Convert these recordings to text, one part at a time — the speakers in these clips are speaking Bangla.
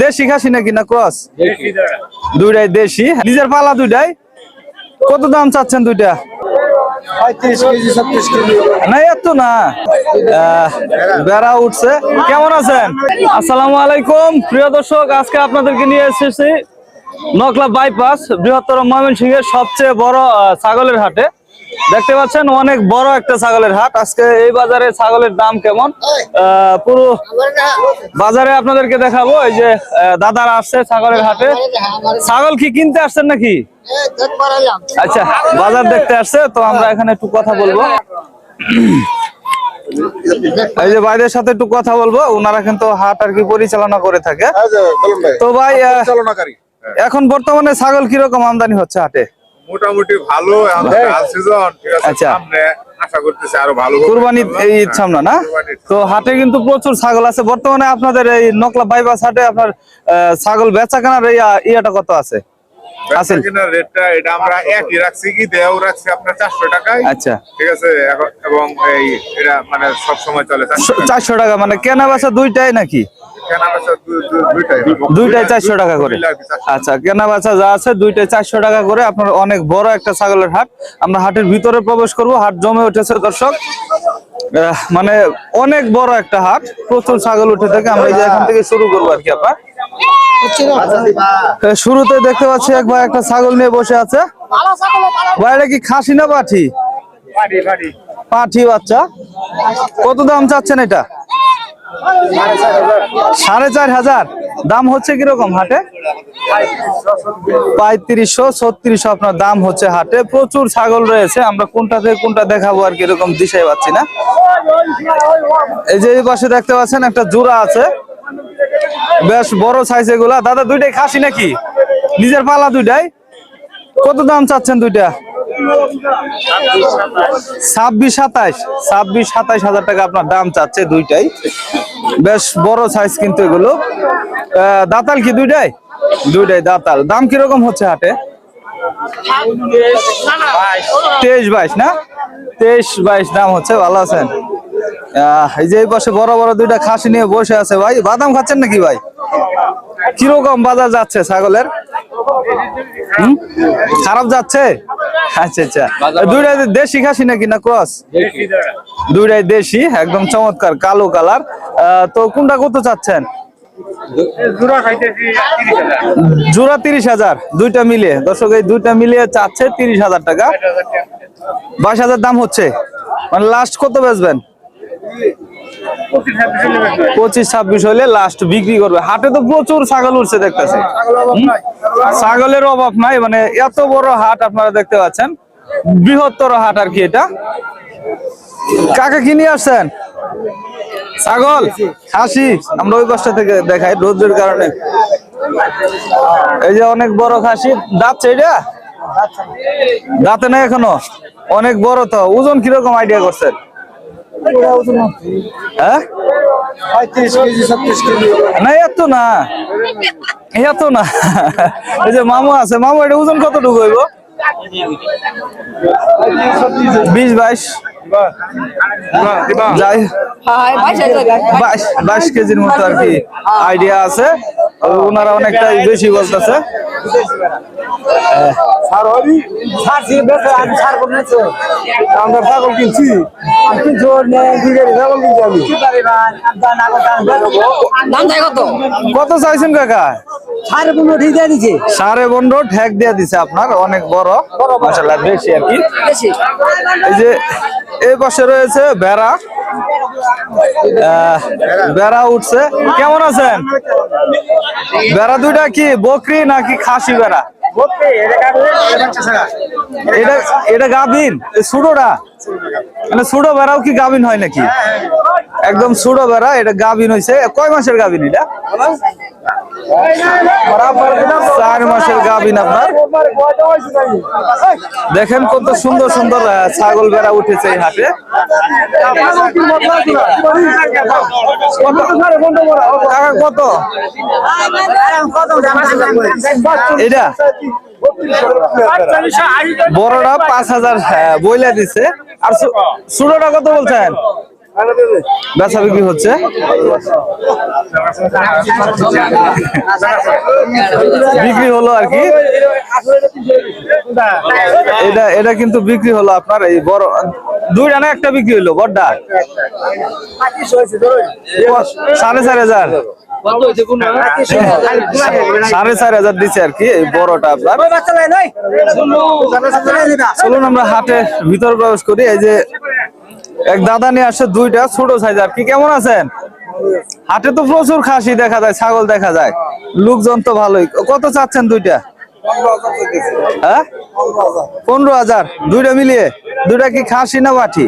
দেশি খাসি নাকি না ক্রস? দুইটাই দেশি, নিজের পালা দুইটাই। কত দাম চাচ্ছেন দুইটা? 35 কেজি 36 কেজি না এত না। বেড়া উঠছে। কেমন আছেন? আসসালামু আলাইকুম প্রিয় দর্শক, আজকে আপনাদেরকে নিয়ে এসেছি নকলা বাইপাস বৃহত্তর ময়মনসিংহের সবচেয়ে বড় ছাগলের হাটে। দেখতে পাচ্ছেন অনেক বড় একটা ছাগলের হাট। আজকে এই বাজারে ছাগলের দাম কেমন পুরো বাজারে আপনাদেরকে দেখাবো। এই যে দাদারা আসছে ছাগলের হাটে। ছাগল কি কিনতে আসছেন নাকি? আচ্ছা, বাজার দেখতে আসছে, তো আমরা এখানে একটু কথা বলবো। এই যে ভাইদের সাথে একটু কথা বলবো, ওনারা কিন্তু হাট আর কি পরিচালনা করে থাকে। তো ভাই এখন বর্তমানে ছাগল কিরকম আমদানি হচ্ছে হাটে? মোটামুটি ভালো। আচ্ছা, আশা করতেছি আরো ভালো কুরবানির এই ঈদ সামনে না, তো হাটে কিন্তু প্রচুর ছাগল আছে বর্তমানে। আপনাদের এই নকলা বাইপাস হাটে আপনার ছাগল বেচা কেনার ইয়াটা কত আছে? রেটটা এটা আমরা একই রাখছি, কি দেও রাখছি আপনার 400 টাকায়। আচ্ছা, ঠিক আছে। এবং এই এটা মানে সব সময় চলে 400 টাকা। মানে কেনা বেচা দুইটাই নাকি? দুইটাই 400 টাকা করে। আচ্ছা, কেনা বেচা যা আছে দুইটাই 400 টাকা করে। আপনার অনেক বড় একটা ছাগলের হাট। আমরা হাটের ভিতরে প্রবেশ করব। হাট জমে উঠেছে দর্শক, মানে অনেক বড় একটা হাট, প্রচুর ছাগল উঠে থাকে। আমরা এই যে এখান থেকে শুরু করবো আর কি। আপনার শুরুতে দেখতে পাচ্ছি এক ভাই একটা ছাগল নিয়ে বসে আছে। ভাইটা কি খাসি না পাঠি? পাঠি বাচ্চা। কত দাম চাচ্ছেন এটা? 4,500 দাম হচ্ছে। কিরকম হাটে? 3500 3600 আপনার দাম হচ্ছে হাটে। প্রচুর ছাগল রয়েছে, আমরা কোনটা থেকে কোনটা দেখাবো আর কিরকম দিশাই পাচ্ছি না। এই যে এই পাশে দেখতে পাচ্ছেন একটা জোড়া আছে, বেশ বড় সাইজ এগুলা। দাদা দুইটাই খাসি নাকি? নিজের পালা দুইটাই? কত দাম চাচ্ছেন দুইটা? 26-27 হাজার টাকা আপনার দাম চাচ্ছে দুইটাই। বেশ বড় সাইজ কিন্তু এগুলো। দাতাল কি দুইটাই? দুইটাই দাতাল। দাম কিরকম হচ্ছে হাটে? 23-22 না? 23-22 দাম হচ্ছে। ভালো আছেন? এই যে এই পাশে বড় বড় দুইটা খাসি নিয়ে বসে আছে ভাই। বাদাম খাচ্ছেন নাকি ভাই? কিরকম বাজার যাচ্ছে ছাগলের? খারাপ যাচ্ছে? আচ্ছা আচ্ছা। দুইটাই দেশি খাসি নাকি না ক্রস? দুইটাই দেশি, একদম চমৎকার কালো কালার। তো কোনটা কত চাচ্ছেন? জোড়া 30,000 দুইটা মিলিয়ে। দর্শক এই দুইটা মিলিয়ে চাচ্ছে 30,000 টাকা। 22,000 দাম হচ্ছে। মানে লাস্ট কত বেচবেন? 25-26 হলে লাস্ট বিক্রি করবে। হাটে তো প্রচুর ছাগল উঠছে দেখতেছি, ছাগলের অভাব নাই। মানে এত বড় হাট আপনারা দেখতে পাচ্ছেন, বৃহত্তর হাট আর কি এটা। কাকা কি নিয়ে আসছেন? ছাগল খাসি। আমরা ওই পাশটা থেকে দেখাই রোদের কারণে। এই যে অনেক বড় খাসি। দাঁতছে এটা? দাঁতে না এখনো? অনেক বড় তো। ওজন কিরকম আইডিয়া করছেন? হ্যাঁ, 35 কেজি 36 কেজি না এত না, এত না। এই যে মামু আছে, মামু এটা ওজন কতটুকু হইব? 20-22 যাই, 22 কেজির মতো আর কি আইডিয়া আছে। ওনারা অনেকটাই বেশি বলতেছে। আমরা ছাগল কিনছি, কত চাইছেন কাকা? 15.5 দিয়ে দিছে। 15.5 ঠেক দিয়ে দিছে আপনার। অনেক বড় মাশাআল্লাহ, বেশি আর কি। এই যে এই পাশে রয়েছে বেড়া। বেড়া উঠছে। কেমন আছেন? বেড়া দুইটা কি বকরি নাকি খাসি বেড়া? এটা গাভিন? সুডোটা মানে সুডো বেড়াও কি গাভিন হয় নাকি? একদম সুডো বেড়া, এটা গাভিন হয়েছে। কয় মাসের গাভিন এটা? 4 মাসের গাভিন আপনার। দেখেন কত সুন্দর সুন্দর ছাগল বেড়া উঠেছে এই হাটে। কত এটা? বড়টা 5,000 বইলা দিছে। আর ছোটটা কত বলছেন? বেচা বিক্রি হচ্ছে। বিক্রি হলো আর কি, এটা কিন্তু বিক্রি হলো আপনার এই বড় দুইটা না একটা বিক্রি হলো বড়টা 4,500 4,500 দিচ্ছে আর কি এই বড়টা আপনার। চলুন আমরা হাটের ভিতর প্রবেশ করি। এই যে এক দাদা নিয়ে আসছে দুইটা ছোট সাইজ আর কি। কেমন আছেন? হাটে তো প্রচুর খাসি দেখা যায়, ছাগল দেখা যায়, লোকজন তো ভালোই। কত চাচ্ছেন দুইটা? হ্যাঁ 15,000 দুইটা মিলিয়ে। দুইটা কি খাসি না বাটি?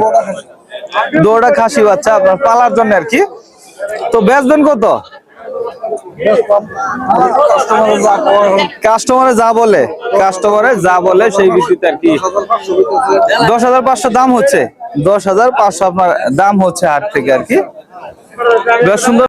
দুটা খাসি বাচ্চা আপনার পালার জন্য আর কি। তো বেচবেন কত? কাস্টমারে যা বলে সেই ভিত্তিতে আর কি 10,500 দাম হচ্ছে। 10,500 আপনার দাম হচ্ছে হাট থেকে আর কি। বেশ সুন্দর।